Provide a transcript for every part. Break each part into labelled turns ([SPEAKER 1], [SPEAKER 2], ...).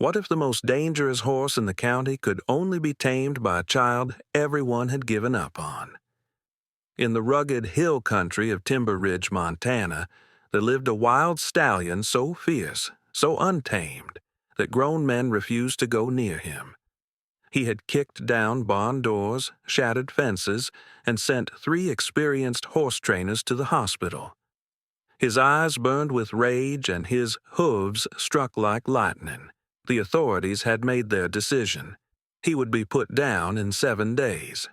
[SPEAKER 1] What if the most dangerous horse in the county could only be tamed by a child everyone had given up on? In the rugged hill country of Timber Ridge, Montana, there lived a wild stallion so fierce, so untamed, that grown men refused to go near him. He had kicked down barn doors, shattered fences, and sent 3 experienced horse trainers to the hospital. His eyes burned with rage and his hooves struck like lightning. The authorities had made their decision. He would be put down in 7 days.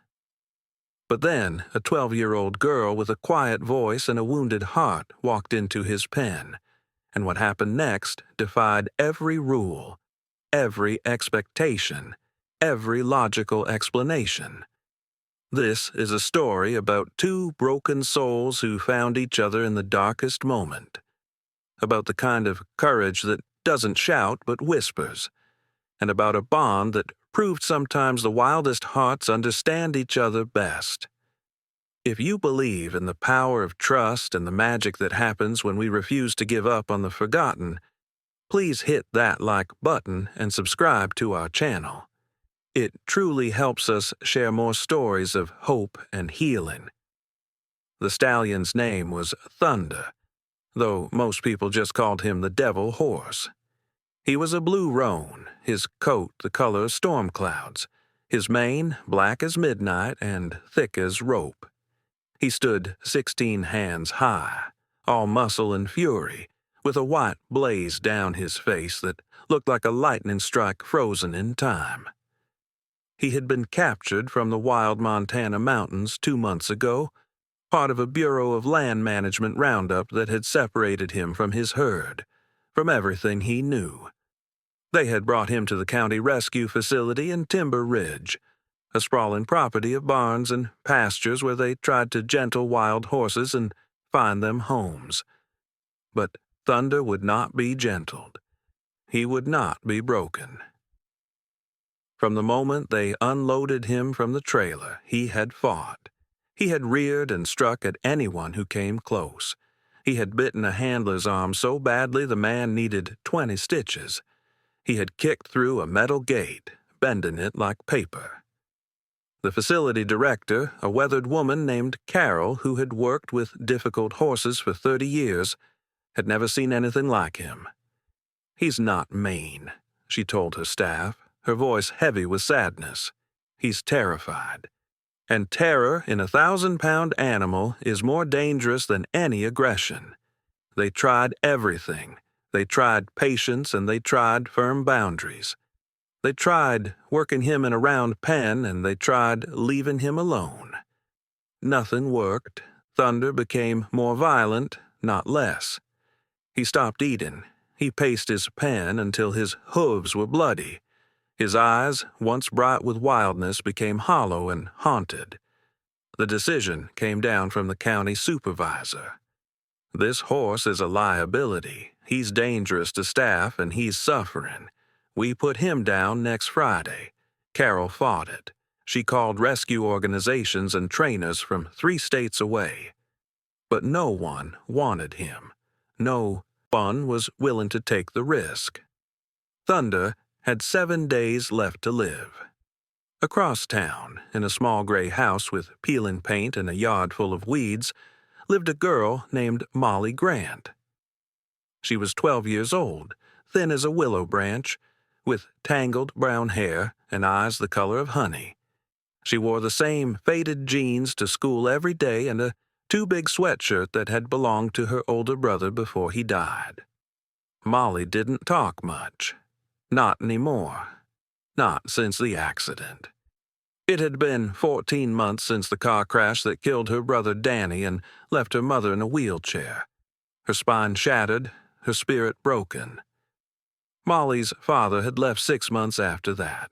[SPEAKER 1] But then a 12-year-old girl with a quiet voice and a wounded heart walked into his pen, and what happened next defied every rule, every expectation, every logical explanation. This is a story about 2 broken souls who found each other in the darkest moment, about the kind of courage that doesn't shout but whispers, and about a bond that proved sometimes the wildest hearts understand each other best. If you believe in the power of trust and the magic that happens when we refuse to give up on the forgotten, please hit that like button and subscribe to our channel. It truly helps us share more stories of hope and healing. The stallion's name was Thunder, though most people just called him the Devil Horse. He was a blue roan, his coat the color of storm clouds, his mane black as midnight and thick as rope. He stood 16 hands high, all muscle and fury, with a white blaze down his face that looked like a lightning strike frozen in time. He had been captured from the wild Montana mountains 2 months ago, part of a Bureau of Land Management roundup that had separated him from his herd, from everything he knew. They had brought him to the county rescue facility in Timber Ridge, a sprawling property of barns and pastures where they tried to gentle wild horses and find them homes. But Thunder would not be gentled. He would not be broken. From the moment they unloaded him from the trailer, he had fought. He had reared and struck at anyone who came close. He had bitten a handler's arm so badly the man needed 20 stitches. He had kicked through a metal gate, bending it like paper. The facility director, a weathered woman named Carol who had worked with difficult horses for 30 years, had never seen anything like him. "He's not mean," she told her staff, her voice heavy with sadness. "He's terrified. And terror in a 1,000-pound animal is more dangerous than any aggression. They tried everything. They tried patience and they tried firm boundaries. They tried working him in a round pen and they tried leaving him alone. Nothing worked. Thunder became more violent, not less. He stopped eating. He paced his pen until his hooves were bloody. His eyes, once bright with wildness, became hollow and haunted. The decision came down from the county supervisor. "This horse is a liability. He's dangerous to staff and he's suffering. We put him down next Friday." Carol fought it. She called rescue organizations and trainers from 3 states away. But no one wanted him. No one was willing to take the risk. Thunder had 7 days left to live. Across town, in a small gray house with peeling paint and a yard full of weeds, lived a girl named Molly Grant. She was 12 years old, thin as a willow branch, with tangled brown hair and eyes the color of honey. She wore the same faded jeans to school every day and a too-big sweatshirt that had belonged to her older brother before he died. Molly didn't talk much. Not anymore. Not since the accident. It had been 14 months since the car crash that killed her brother Danny and left her mother in a wheelchair. Her spine shattered, her spirit broken. Molly's father had left 6 months after that,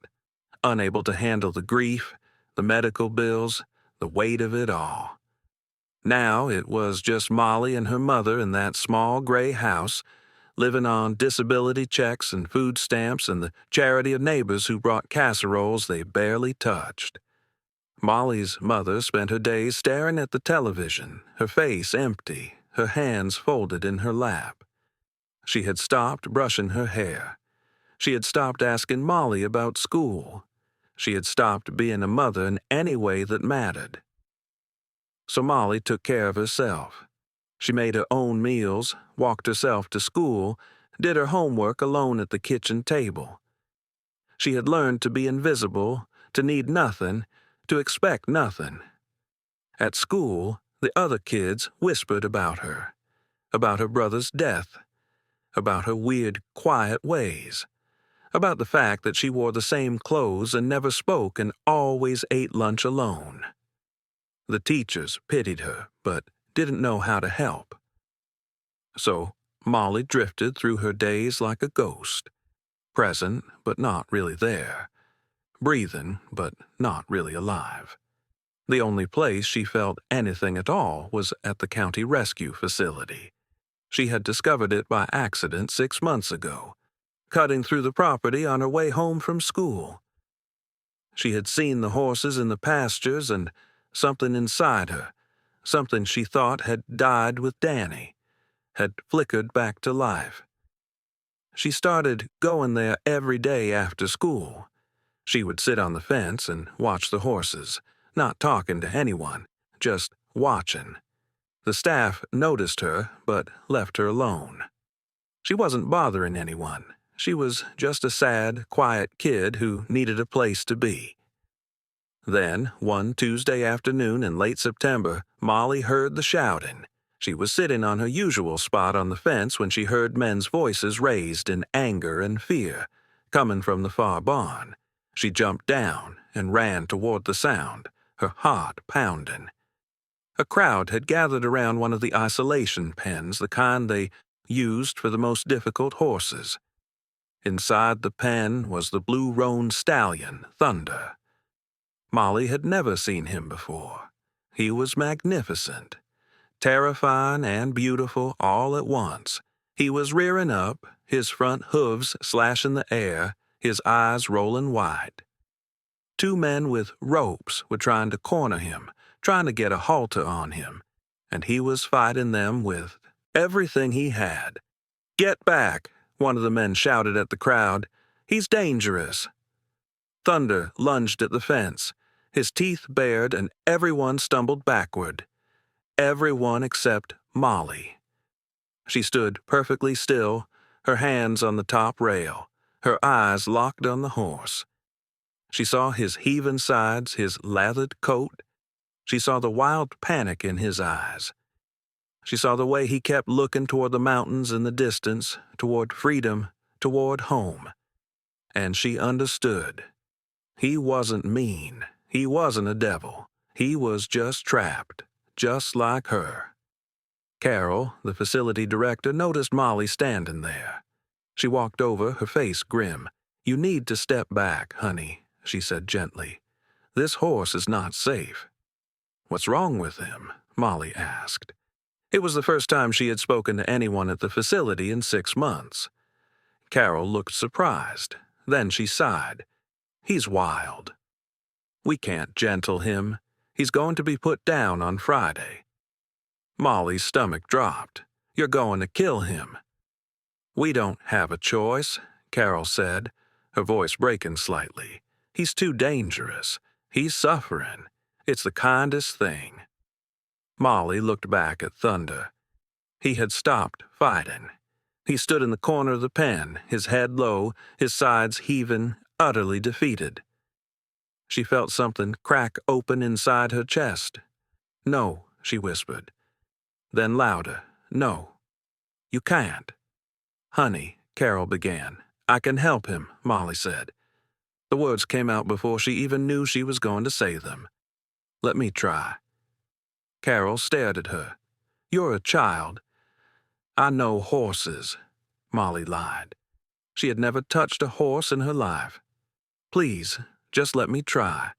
[SPEAKER 1] unable to handle the grief, the medical bills, the weight of it all. Now it was just Molly and her mother in that small gray house, living on disability checks and food stamps and the charity of neighbors who brought casseroles they barely touched. Molly's mother spent her days staring at the television, her face empty, her hands folded in her lap. She had stopped brushing her hair. She had stopped asking Molly about school. She had stopped being a mother in any way that mattered. So Molly took care of herself. She made her own meals, walked herself to school, did her homework alone at the kitchen table. She had learned to be invisible, to need nothing, to expect nothing. At school, the other kids whispered about her brother's death, about her weird, quiet ways, about the fact that she wore the same clothes and never spoke and always ate lunch alone. The teachers pitied her, but didn't know how to help. So Molly drifted through her days like a ghost, present but not really there, breathing but not really alive. The only place she felt anything at all was at the county rescue facility. She had discovered it by accident 6 months ago, cutting through the property on her way home from school. She had seen the horses in the pastures, and something inside her, something she thought had died with Danny, had flickered back to life. She started going there every day after school. She would sit on the fence and watch the horses, not talking to anyone, just watching. The staff noticed her, but left her alone. She wasn't bothering anyone. She was just a sad, quiet kid who needed a place to be. Then, one Tuesday afternoon in late September, Molly heard the shouting. She was sitting on her usual spot on the fence when she heard men's voices raised in anger and fear, coming from the far barn. She jumped down and ran toward the sound, her heart pounding. A crowd had gathered around one of the isolation pens, the kind they used for the most difficult horses. Inside the pen was the blue roan stallion, Thunder. Molly had never seen him before. He was magnificent, terrifying and beautiful all at once. He was rearing up, his front hooves slashing the air, his eyes rolling wide. 2 men with ropes were trying to corner him, trying to get a halter on him, and he was fighting them with everything he had. "Get back," one of the men shouted at the crowd. "He's dangerous." Thunder lunged at the fence, his teeth bared, and everyone stumbled backward. Everyone except Molly. She stood perfectly still, her hands on the top rail, her eyes locked on the horse. She saw his heaving sides, his lathered coat. She saw the wild panic in his eyes. She saw the way he kept looking toward the mountains in the distance, toward freedom, toward home. And she understood. He wasn't mean. He wasn't a devil. He was just trapped, just like her. Carol, the facility director, noticed Molly standing there. She walked over, her face grim. "You need to step back, honey," she said gently. "This horse is not safe." "What's wrong with him?" Molly asked. It was the first time she had spoken to anyone at the facility in 6 months. Carol looked surprised. Then she sighed. "He's wild. We can't gentle him. He's going to be put down on Friday." Molly's stomach dropped. "You're going to kill him." "We don't have a choice," Carol said, her voice breaking slightly. "He's too dangerous. He's suffering. It's the kindest thing." Molly looked back at Thunder. He had stopped fighting. He stood in the corner of the pen, his head low, his sides heaving, utterly defeated. She felt something crack open inside her chest. "No," she whispered. Then louder, "No, you can't." "Honey," Carol began. "I can help him," Molly said. The words came out before she even knew she was going to say them. "Let me try." Carol stared at her. "You're a child." "I know horses," Molly lied. She had never touched a horse in her life. "Please, just let me try.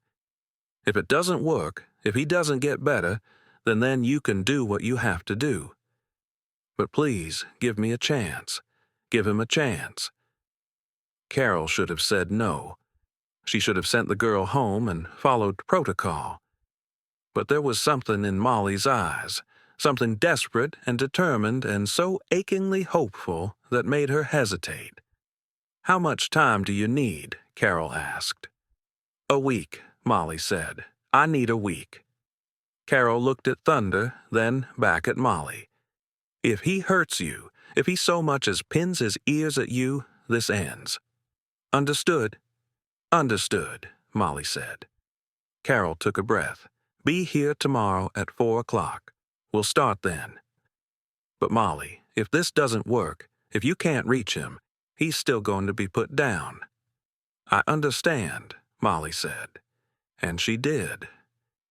[SPEAKER 1] If it doesn't work, if he doesn't get better, then you can do what you have to do. But please, give me a chance. Give him a chance." Carol should have said no. She should have sent the girl home and followed protocol. But there was something in Molly's eyes, something desperate and determined and so achingly hopeful that made her hesitate. "How much time do you need?" Carol asked. "A week," Molly said. "I need a week." Carol looked at Thunder, then back at Molly. "If he hurts you, if he so much as pins his ears at you, this ends." "Understood?" "Understood," Molly said. Carol took a breath. "Be here tomorrow at 4 o'clock. We'll start then." "But Molly, if this doesn't work, if you can't reach him, he's still going to be put down." "I understand," Molly said. And she did.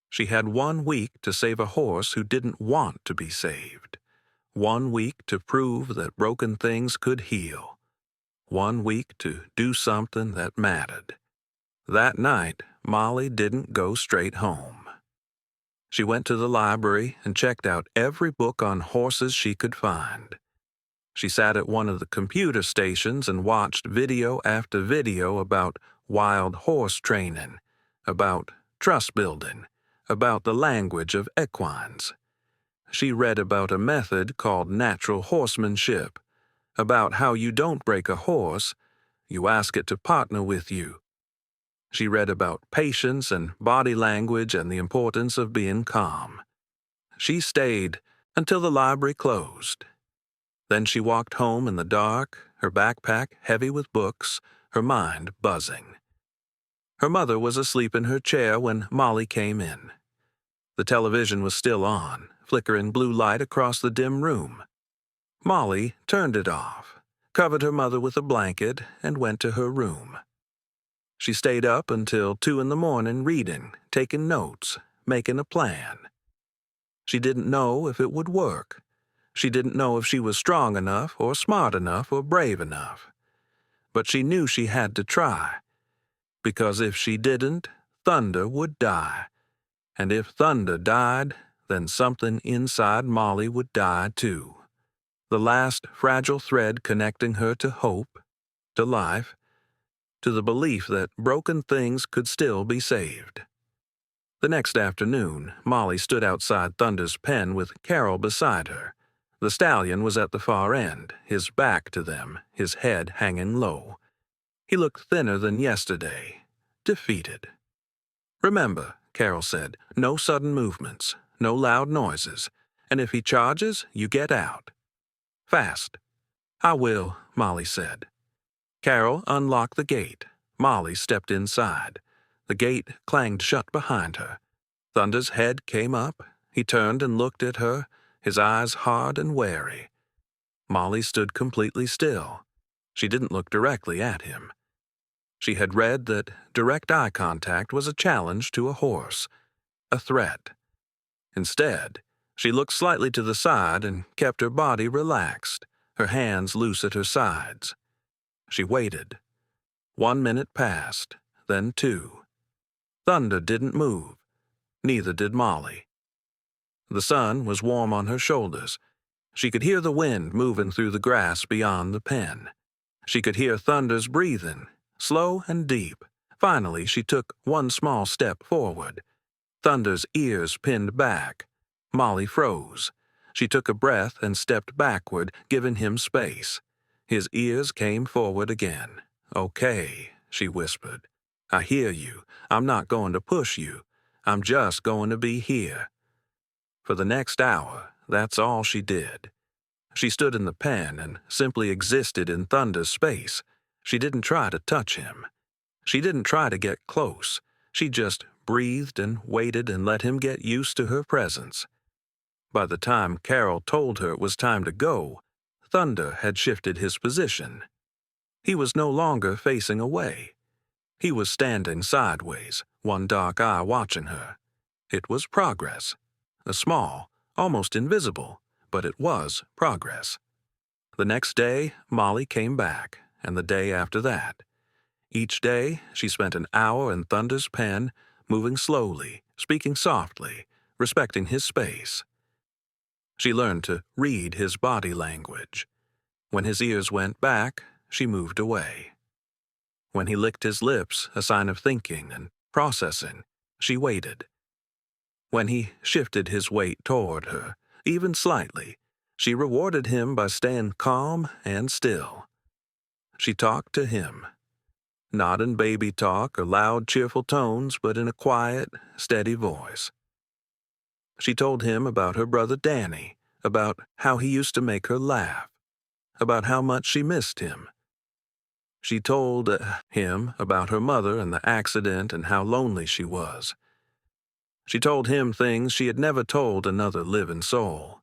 [SPEAKER 1] She had 1 week to save a horse who didn't want to be saved. 1 week to prove that broken things could heal. 1 week to do something that mattered. That night, Molly didn't go straight home. She went to the library and checked out every book on horses she could find. She sat at one of the computer stations and watched video after video about wild horse training, about trust building, about the language of equines. She read about a method called natural horsemanship, about how you don't break a horse, you ask it to partner with you. She read about patience and body language and the importance of being calm. She stayed until the library closed. Then she walked home in the dark, her backpack heavy with books, her mind buzzing. Her mother was asleep in her chair when Molly came in. The television was still on, flickering blue light across the dim room. Molly turned it off, covered her mother with a blanket, and went to her room. She stayed up until 2 in the morning reading, taking notes, making a plan. She didn't know if it would work. She didn't know if she was strong enough or smart enough or brave enough. But she knew she had to try, because if she didn't, Thunder would die. And if Thunder died, then something inside Molly would die too. The last fragile thread connecting her to hope, to life, to the belief that broken things could still be saved. The next afternoon, Molly stood outside Thunder's pen with Carol beside her. The stallion was at the far end, his back to them, his head hanging low. He looked thinner than yesterday, defeated. "Remember," Carol said, "no sudden movements, no loud noises, and if he charges, you get out. Fast." "I will," Molly said. Carol unlocked the gate. Molly stepped inside. The gate clanged shut behind her. Thunder's head came up. He turned and looked at her, his eyes hard and wary. Molly stood completely still. She didn't look directly at him. She had read that direct eye contact was a challenge to a horse, a threat. Instead, she looked slightly to the side and kept her body relaxed, her hands loose at her sides. She waited. 1 minute passed, then 2. Thunder didn't move. Neither did Molly. The sun was warm on her shoulders. She could hear the wind moving through the grass beyond the pen. She could hear Thunder's breathing, slow and deep. Finally, she took 1 small step forward. Thunder's ears pinned back. Molly froze. She took a breath and stepped backward, giving him space. His ears came forward again. "Okay," she whispered. "I hear you. I'm not going to push you. I'm just going to be here." For the next hour, that's all she did. She stood in the pen and simply existed in Thunder's space. She didn't try to touch him. She didn't try to get close. She just breathed and waited and let him get used to her presence. By the time Carol told her it was time to go, Thunder had shifted his position. He was no longer facing away. He was standing sideways, one dark eye watching her. It was progress. A small, almost invisible, but it was progress. The next day, Molly came back, and the day after that. Each day, she spent an hour in Thunder's pen, moving slowly, speaking softly, respecting his space. She learned to read his body language. When his ears went back, she moved away. When he licked his lips, a sign of thinking and processing, she waited. When he shifted his weight toward her, even slightly, she rewarded him by staying calm and still. She talked to him, not in baby talk or loud, cheerful tones, but in a quiet, steady voice. She told him about her brother Danny, about how he used to make her laugh, about how much she missed him. She told him about her mother and the accident and how lonely she was. She told him things she had never told another living soul.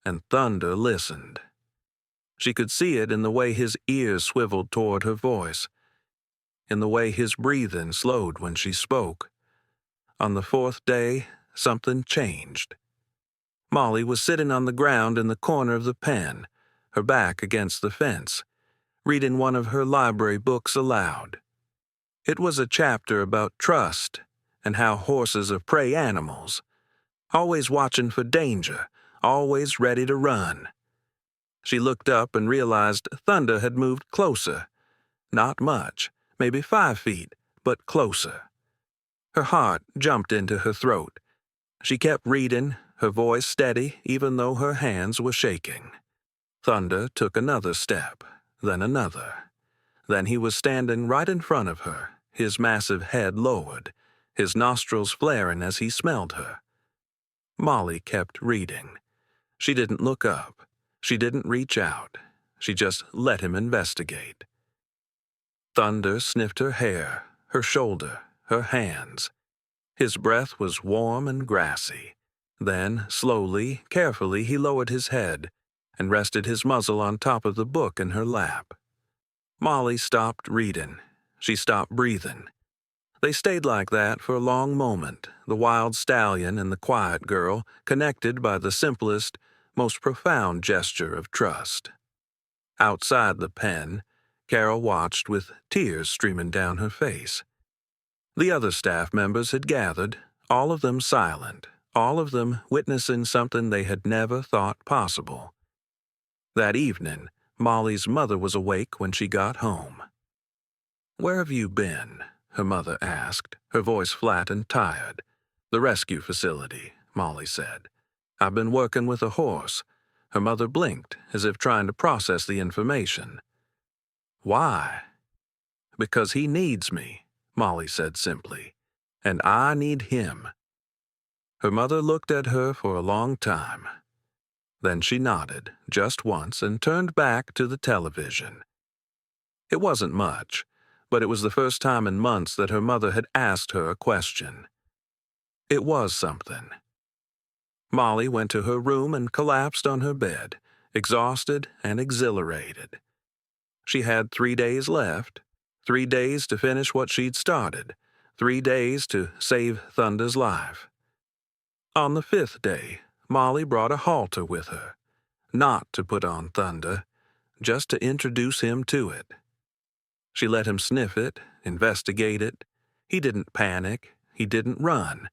[SPEAKER 1] And Thunder listened. She could see it in the way his ears swiveled toward her voice, in the way his breathing slowed when she spoke. On the fourth day, something changed. Molly was sitting on the ground in the corner of the pen, her back against the fence, reading one of her library books aloud. It was a chapter about trust and how horses are prey animals, always watching for danger, always ready to run. She looked up and realized Thunder had moved closer. Not much, maybe 5 feet, but closer. Her heart jumped into her throat. She kept reading, her voice steady even though her hands were shaking. Thunder took another step, then another. Then he was standing right in front of her, his massive head lowered, his nostrils flaring as he smelled her. Molly kept reading. She didn't look up. She didn't reach out. She just let him investigate. Thunder sniffed her hair, her shoulder, her hands. His breath was warm and grassy. Then, slowly, carefully, he lowered his head and rested his muzzle on top of the book in her lap. Molly stopped reading. She stopped breathing. They stayed like that for a long moment, the wild stallion and the quiet girl, connected by the simplest, most profound gesture of trust. Outside the pen, Carol watched with tears streaming down her face. The other staff members had gathered, all of them silent, all of them witnessing something they had never thought possible. That evening, Molly's mother was awake when she got home. "Where have you been?" her mother asked, her voice flat and tired. "The rescue facility," Molly said. "I've been working with a horse." Her mother blinked, as if trying to process the information. "Why?" "Because he needs me," Molly said simply. "And I need him." Her mother looked at her for a long time. Then she nodded, just once, and turned back to the television. It wasn't much, but it was the first time in months that her mother had asked her a question. It was something. Molly went to her room and collapsed on her bed, exhausted and exhilarated. She had 3 days left, 3 days to finish what she'd started, 3 days to save Thunder's life. On the 5th day, Molly brought a halter with her, not to put on Thunder, just to introduce him to it. She let him sniff it, investigate it. He didn't panic, he didn't run.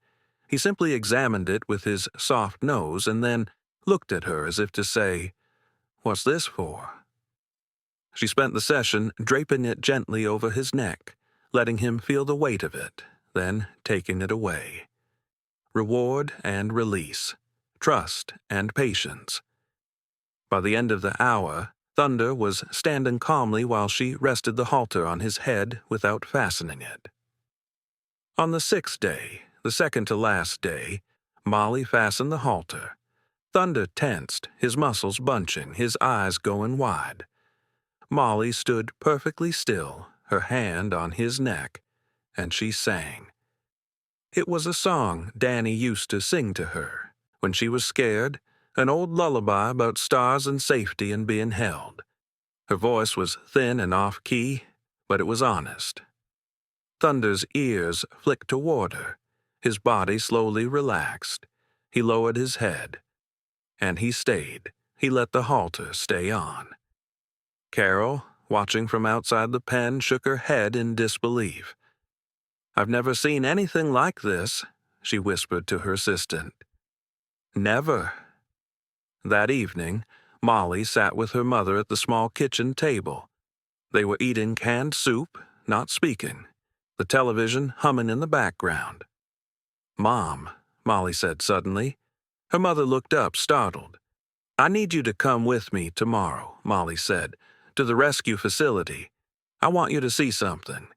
[SPEAKER 1] He simply examined it with his soft nose and then looked at her as if to say, "What's this for?" She spent the session draping it gently over his neck, letting him feel the weight of it, then taking it away. Reward and release, trust and patience. By the end of the hour, Thunder was standing calmly while she rested the halter on his head without fastening it. On the 6th day, the second to last day, Molly fastened the halter. Thunder tensed, his muscles bunching, his eyes going wide. Molly stood perfectly still, her hand on his neck, and she sang. It was a song Danny used to sing to her when she was scared, an old lullaby about stars and safety and being held. Her voice was thin and off-key, but it was honest. Thunder's ears flicked toward her. His body slowly relaxed. He lowered his head. And he stayed. He let the halter stay on. Carol, watching from outside the pen, shook her head in disbelief. "I've never seen anything like this," she whispered to her assistant. "Never." That evening, Molly sat with her mother at the small kitchen table. They were eating canned soup, not speaking, the television humming in the background. "Mom," Molly said suddenly. Her mother looked up, startled. "I need you to come with me tomorrow," Molly said, to the rescue facility. I want you to see something."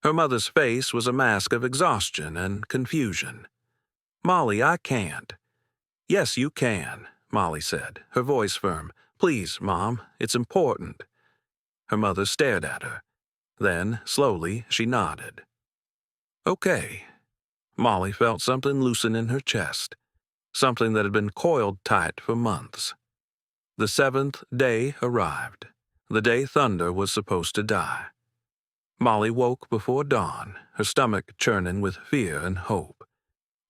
[SPEAKER 1] Her mother's face was a mask of exhaustion and confusion. "Molly, I can't." "Yes, you can," Molly said, her voice firm. "Please, Mom, it's important." Her mother stared at her. Then, slowly, she nodded. "Okay." Molly felt something loosen in her chest, something that had been coiled tight for months. The 7th day arrived, the day Thunder was supposed to die. Molly woke before dawn, her stomach churning with fear and hope.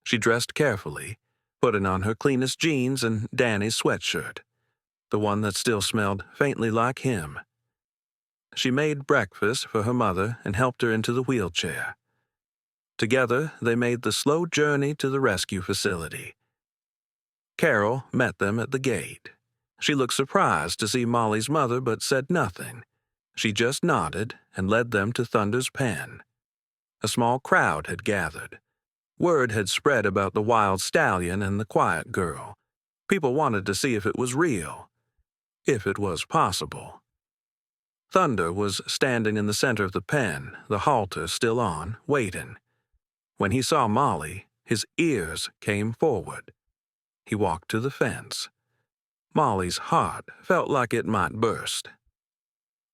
[SPEAKER 1] She dressed carefully, putting on her cleanest jeans and Danny's sweatshirt, the one that still smelled faintly like him. She made breakfast for her mother and helped her into the wheelchair. Together, they made the slow journey to the rescue facility. Carol met them at the gate. She looked surprised to see Molly's mother but said nothing. She just nodded and led them to Thunder's pen. A small crowd had gathered. Word had spread about the wild stallion and the quiet girl. People wanted to see if it was real, if it was possible. Thunder was standing in the center of the pen, the halter still on, waiting. When he saw Molly, his ears came forward. He walked to the fence. Molly's heart felt like it might burst.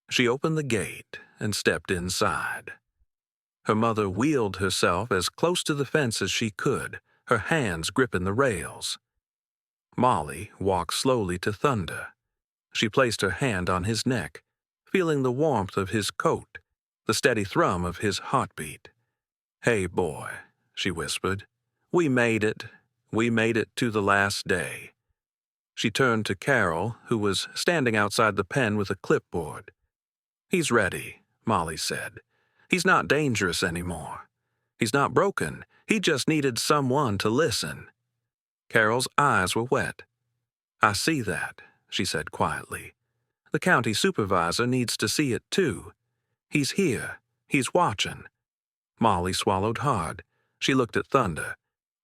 [SPEAKER 1] She opened the gate and stepped inside. Her mother wheeled herself as close to the fence as she could, her hands gripping the rails. Molly walked slowly to Thunder. She placed her hand on his neck, feeling the warmth of his coat, the steady thrum of his heartbeat. "Hey, boy," she whispered. "We made it. We made it to the last day." She turned to Carol, who was standing outside the pen with a clipboard. "He's ready," Molly said. "He's not dangerous anymore. He's not broken. He just needed someone to listen." Carol's eyes were wet. "I see that," she said quietly. "The county supervisor needs to see it too. He's here. He's watching." Molly swallowed hard. She looked at Thunder.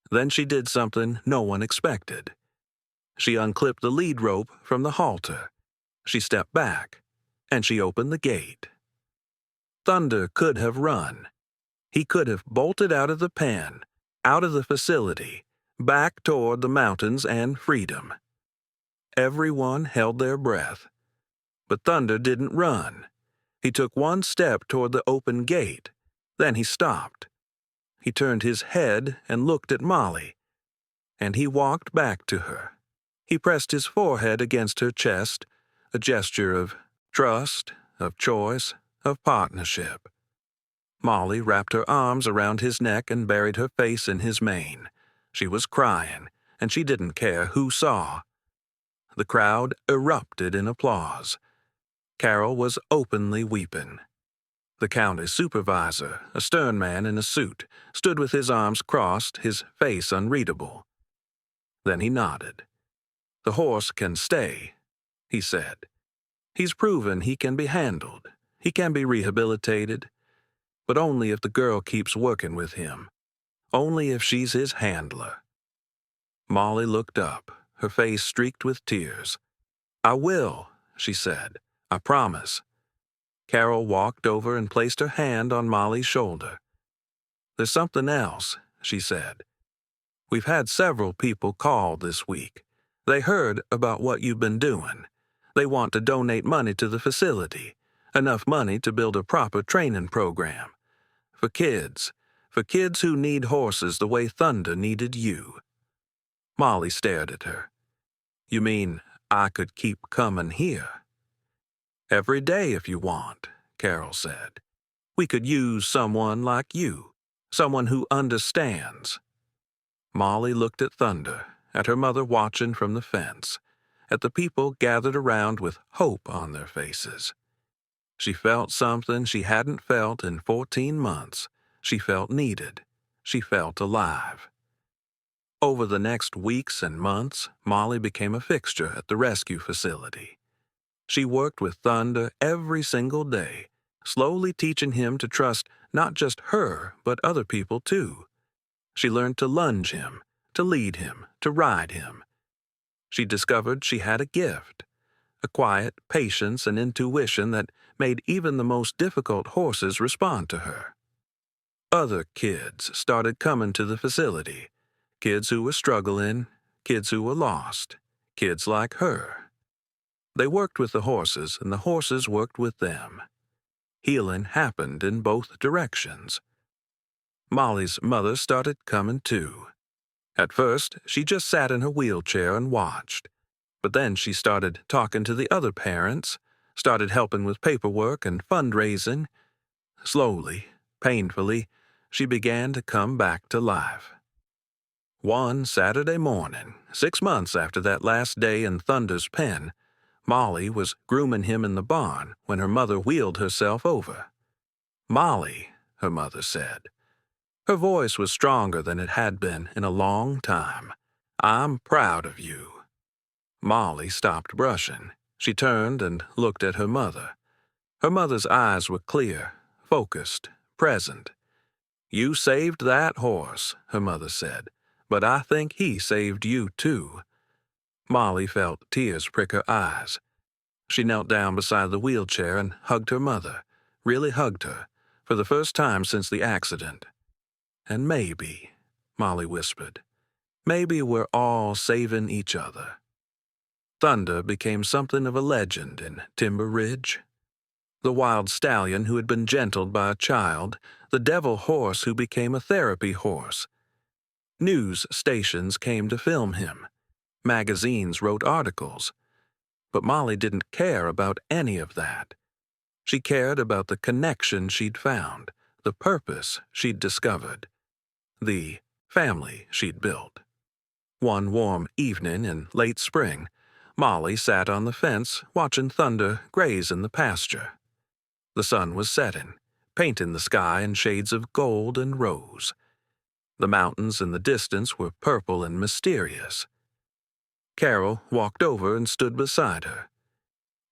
[SPEAKER 1] Then she did something no one expected. She unclipped the lead rope from the halter. She stepped back, and she opened the gate. Thunder could have run. He could have bolted out of the pen, out of the facility, back toward the mountains and freedom. Everyone held their breath. But Thunder didn't run. He took one step toward the open gate. Then he stopped. He turned his head and looked at Molly, and he walked back to her. He pressed his forehead against her chest, a gesture of trust, of choice, of partnership. Molly wrapped her arms around his neck and buried her face in his mane. She was crying, and she didn't care who saw. The crowd erupted in applause. Carol was openly weeping. The county supervisor, a stern man in a suit, stood with his arms crossed, his face unreadable. Then he nodded. "The horse can stay," he said. "He's proven he can be handled. He can be rehabilitated. But only if the girl keeps working with him. Only if she's his handler." Molly looked up, her face streaked with tears. "I will," she said. "I promise." Carol walked over and placed her hand on Molly's shoulder. "There's something else," she said. "We've had several people call this week. They heard about what you've been doing. They want to donate money to the facility, enough money to build a proper training program. For kids who need horses the way Thunder needed you." Molly stared at her. "You mean I could keep coming here?" "Every day if you want," Carol said. "We could use someone like you, someone who understands." Molly looked at Thunder, at her mother watching from the fence, at the people gathered around with hope on their faces. She felt something she hadn't felt in 14 months. She felt needed. She felt alive. Over the next weeks and months, Molly became a fixture at the rescue facility. She worked with Thunder every single day, slowly teaching him to trust not just her, but other people too. She learned to lunge him, to lead him, to ride him. She discovered she had a gift a quiet patience and intuition that made even the most difficult horses respond to her. Other kids started coming to the facility, kids who were struggling, kids who were lost, kids like her. They worked with the horses, and the horses worked with them. Healing happened in both directions. Molly's mother started coming too. At first, she just sat in her wheelchair and watched. But then she started talking to the other parents, started helping with paperwork and fundraising. Slowly, painfully, she began to come back to life. One Saturday morning, 6 months after that last day in Thunder's pen, Molly was grooming him in the barn when her mother wheeled herself over. "Molly," her mother said. Her voice was stronger than it had been in a long time. "I'm proud of you." Molly stopped brushing. She turned and looked at her mother. Her mother's eyes were clear, focused, present. "You saved that horse," her mother said, "but I think he saved you too." Molly felt tears prick her eyes. She knelt down beside the wheelchair and hugged her mother, really hugged her, for the first time since the accident. "And maybe," Molly whispered, "maybe we're all saving each other." Thunder became something of a legend in Timber Ridge. The wild stallion who had been gentled by a child, the devil horse who became a therapy horse. News stations came to film him. Magazines wrote articles. But Molly didn't care about any of that. She cared about the connection she'd found, the purpose she'd discovered, the family she'd built. One warm evening in late spring, Molly sat on the fence watching Thunder graze in the pasture. The sun was setting, painting the sky in shades of gold and rose. The mountains in the distance were purple and mysterious. Carol walked over and stood beside her.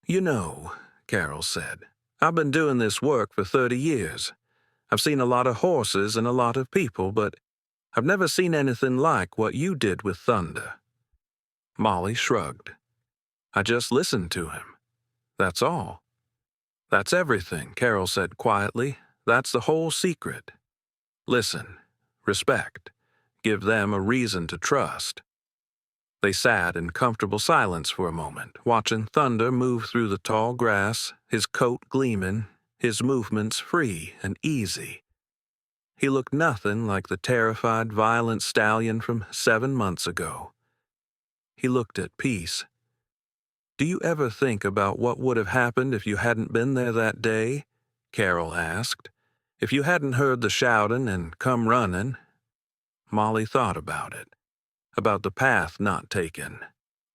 [SPEAKER 1] "You know," Carol said, "I've been doing this work for 30 years. I've seen a lot of horses and a lot of people, but I've never seen anything like what you did with Thunder." Molly shrugged. "I just listened to him. That's all." "That's everything," Carol said quietly. "That's the whole secret. Listen, respect, give them a reason to trust." They sat in comfortable silence for a moment, watching Thunder move through the tall grass, his coat gleaming, his movements free and easy. He looked nothing like the terrified, violent stallion from 7 months ago. He looked at peace. "Do you ever think about what would have happened if you hadn't been there that day?" Carol asked. "If you hadn't heard the shouting and come running?" Molly thought about it. About the path not taken,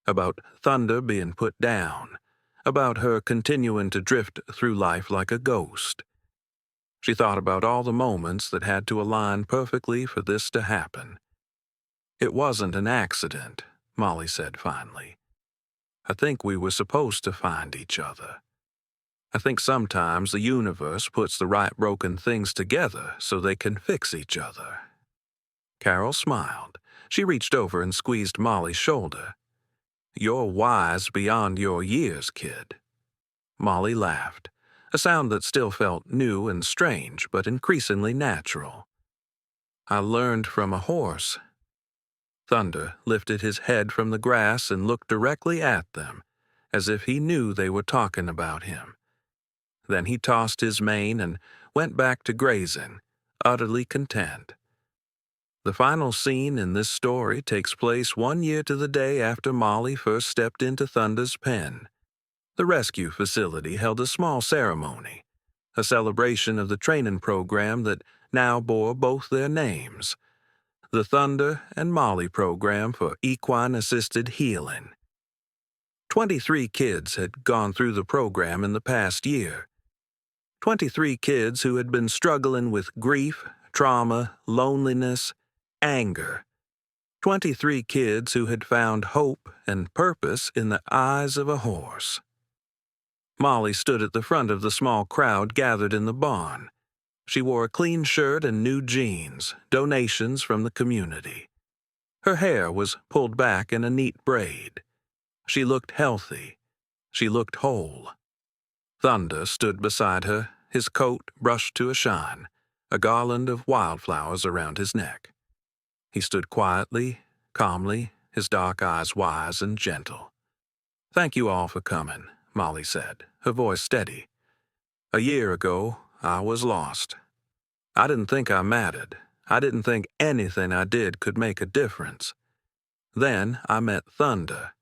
[SPEAKER 1] about Thunder being put down, about her continuing to drift through life like a ghost. She thought about all the moments that had to align perfectly for this to happen. "It wasn't an accident," Molly said finally. "I think we were supposed to find each other. I think sometimes the universe puts the right broken things together so they can fix each other." Carol smiled. She reached over and squeezed Molly's shoulder. "You're wise beyond your years, kid." Molly laughed, a sound that still felt new and strange, but increasingly natural. "I learned from a horse." Thunder lifted his head from the grass and looked directly at them, as if he knew they were talking about him. Then he tossed his mane and went back to grazing, utterly content. The final scene in this story takes place 1 year to the day after Molly first stepped into Thunder's pen. The rescue facility held a small ceremony, a celebration of the training program that now bore both their names, the Thunder and Molly Program for Equine-Assisted Healing. 23 kids had gone through the program in the past year. 23 kids who had been struggling with grief, trauma, loneliness, anger. 23 kids who had found hope and purpose in the eyes of a horse. Molly stood at the front of the small crowd gathered in the barn. She wore a clean shirt and new jeans, donations from the community. Her hair was pulled back in a neat braid. She looked healthy, She looked whole. Thunder stood beside her, his coat brushed to a shine, a garland of wildflowers around his neck. He stood quietly, calmly, his dark eyes wise and gentle. "Thank you all for coming," Molly said, her voice steady. "A year ago, I was lost. I didn't think I mattered. I didn't think anything I did could make a difference. Then I met Thunder,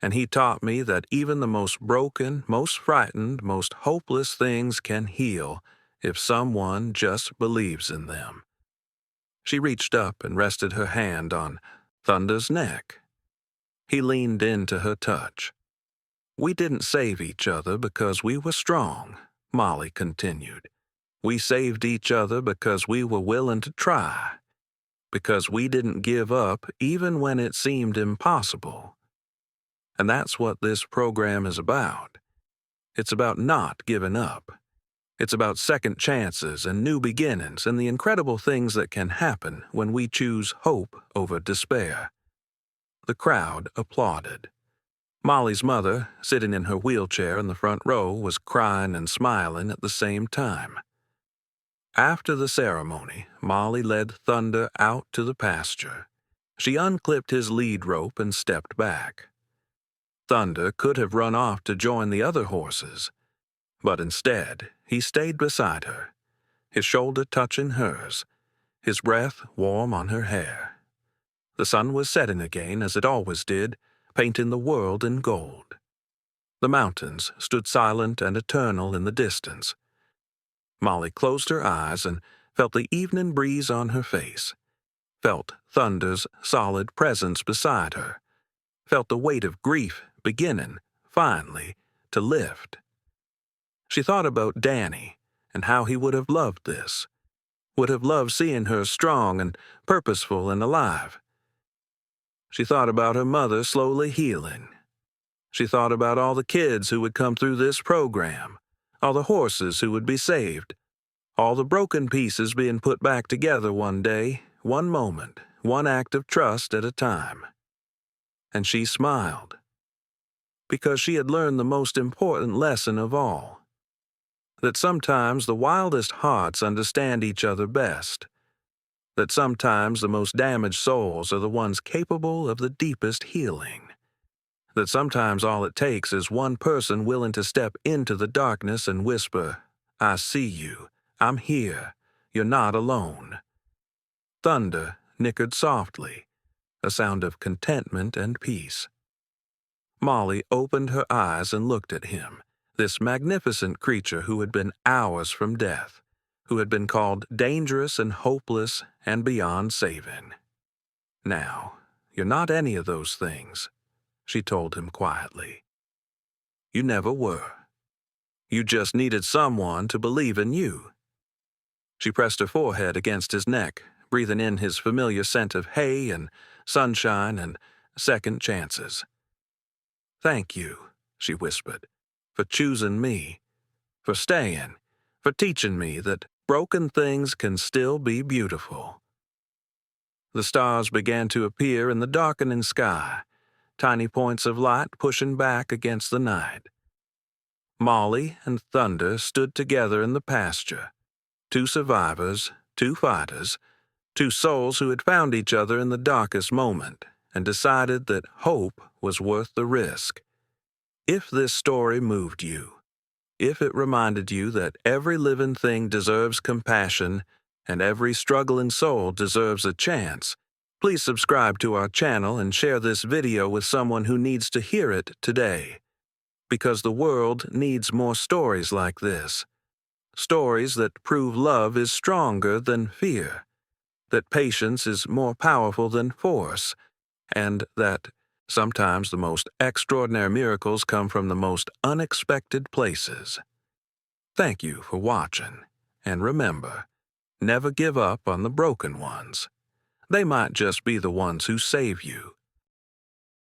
[SPEAKER 1] and he taught me that even the most broken, most frightened, most hopeless things can heal if someone just believes in them." She reached up and rested her hand on Thunder's neck. He leaned into her touch. "We didn't save each other because we were strong," Molly continued. "We saved each other because we were willing to try, because we didn't give up even when it seemed impossible. And that's what this program is about. It's about not giving up. It's about second chances and new beginnings and the incredible things that can happen when we choose hope over despair." The crowd applauded. Molly's mother, sitting in her wheelchair in the front row, was crying and smiling at the same time. After the ceremony, Molly led Thunder out to the pasture. She unclipped his lead rope and stepped back. Thunder could have run off to join the other horses, but instead he stayed beside her, his shoulder touching hers, his breath warm on her hair. The sun was setting again, as it always did, painting the world in gold. The mountains stood silent and eternal in the distance. Molly closed her eyes and felt the evening breeze on her face, felt Thunder's solid presence beside her, felt the weight of grief beginning, finally, to lift. She thought about Danny and how he would have loved this, would have loved seeing her strong and purposeful and alive. She thought about her mother slowly healing. She thought about all the kids who would come through this program, all the horses who would be saved, all the broken pieces being put back together one day, one moment, one act of trust at a time. And she smiled, because she had learned the most important lesson of all, that sometimes the wildest hearts understand each other best, that sometimes the most damaged souls are the ones capable of the deepest healing, that sometimes all it takes is one person willing to step into the darkness and whisper, "I see you, I'm here, you're not alone." Thunder nickered softly, a sound of contentment and peace. Molly opened her eyes and looked at him, this magnificent creature who had been hours from death, who had been called dangerous and hopeless and beyond saving. "Now, you're not any of those things," she told him quietly. "You never were. You just needed someone to believe in you." She pressed her forehead against his neck, breathing in his familiar scent of hay and sunshine and second chances. "Thank you," she whispered, "for choosing me, for staying, for teaching me that broken things can still be beautiful." The stars began to appear in the darkening sky, tiny points of light pushing back against the night. Molly and Thunder stood together in the pasture, two survivors, two fighters, two souls who had found each other in the darkest moment and decided that hope was worth the risk. If this story moved you, if it reminded you that every living thing deserves compassion and every struggling soul deserves a chance, please subscribe to our channel and share this video with someone who needs to hear it today. Because the world needs more stories like this. Stories that prove love is stronger than fear, that patience is more powerful than force, and that sometimes the most extraordinary miracles come from the most unexpected places. Thank you for watching, and remember, never give up on the broken ones. They might just be the ones who save you.